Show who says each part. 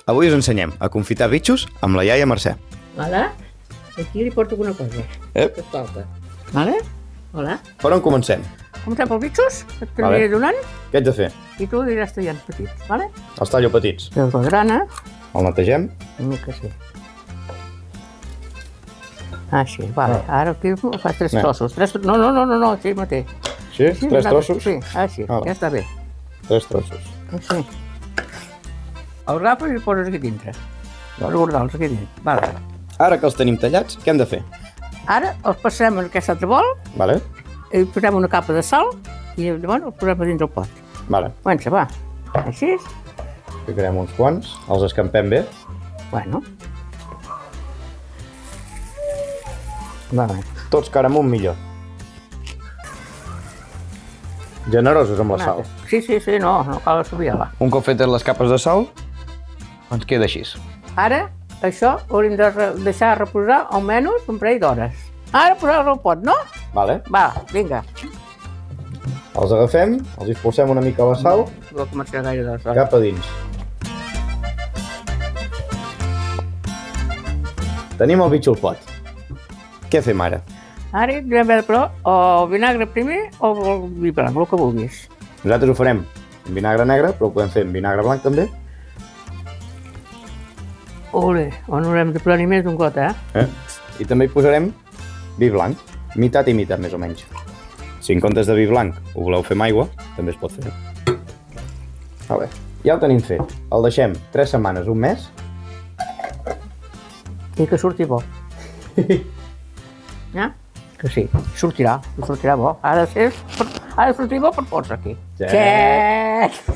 Speaker 1: Avui us ensenyem a confitar bitxos amb la iaia Mercè.
Speaker 2: Vale? Aquí li porto alguna cosa.
Speaker 1: Ep.
Speaker 2: Que et falta. Vale? Hola.
Speaker 1: Per on comencem?
Speaker 2: Comencem pels bitxos, que te
Speaker 1: Vale.
Speaker 2: n'aniré donant,
Speaker 1: Què haig de fer?
Speaker 2: i tu aniràs tallant petits, vale?
Speaker 1: Els tallo petits.
Speaker 2: Treus la grana,
Speaker 1: El netegem.
Speaker 2: una mica així. Així, vale. Ara aquí ho fas tres
Speaker 1: No.
Speaker 2: trossos. No, així mateix.
Speaker 1: Així?
Speaker 2: Així,
Speaker 1: Tres
Speaker 2: una-
Speaker 1: trossos?
Speaker 2: Sí, així,
Speaker 1: Vale.
Speaker 2: ja està bé.
Speaker 1: Tres trossos.
Speaker 2: Així. El rapa li poses aquí dintre. Els guardals aquí dintre. Vale.
Speaker 1: Ara que els tenim tallats, què hem de fer?
Speaker 2: Ara els passem en aquest altre bol,
Speaker 1: Vale?
Speaker 2: i posem una capa de sal, i llavors els posem a dins del pot.
Speaker 1: Vale.
Speaker 2: Comença, va. Així.
Speaker 1: Ficarem uns quants, els escampem bé.
Speaker 2: Bueno. Vale.
Speaker 1: Tots cara amunt millor. Generosos amb la sal.
Speaker 2: Sí, no cal assobiar-la.
Speaker 1: Un cop fetes les capes de sal, ens queda així.
Speaker 2: Ara, això ho hauríem de deixar reposar almenys un parell d'hores. Ara posar-lo al pot, no?
Speaker 1: Vale?
Speaker 2: Va, vinga.
Speaker 1: Els agafem, els expulsem una mica la sal,
Speaker 2: No començarà gaire de sal.
Speaker 1: cap a dins. Tenim el bitxo al pot. Què fem ara?
Speaker 2: Ara hi hem de però o vinagre primer o el vi blanc, el que vulguis.
Speaker 1: Nosaltres ho farem amb vinagre negre, però ho podem fer amb vinagre blanc també.
Speaker 2: Ole, on haurem de posar-hi més d'un got,
Speaker 1: I també hi posarem vi blanc, meitat i meitat més o menys. Si en comptes de vi blanc ho voleu fer amb aigua, també es pot fer. Vale. Ja ho tenim fet. El deixem 3 setmanes, un mes.
Speaker 2: I que surti bo. Ja? Que sí, sortirà bo. Ha de sortir bo per força aquí.
Speaker 1: Xec.
Speaker 2: Xec!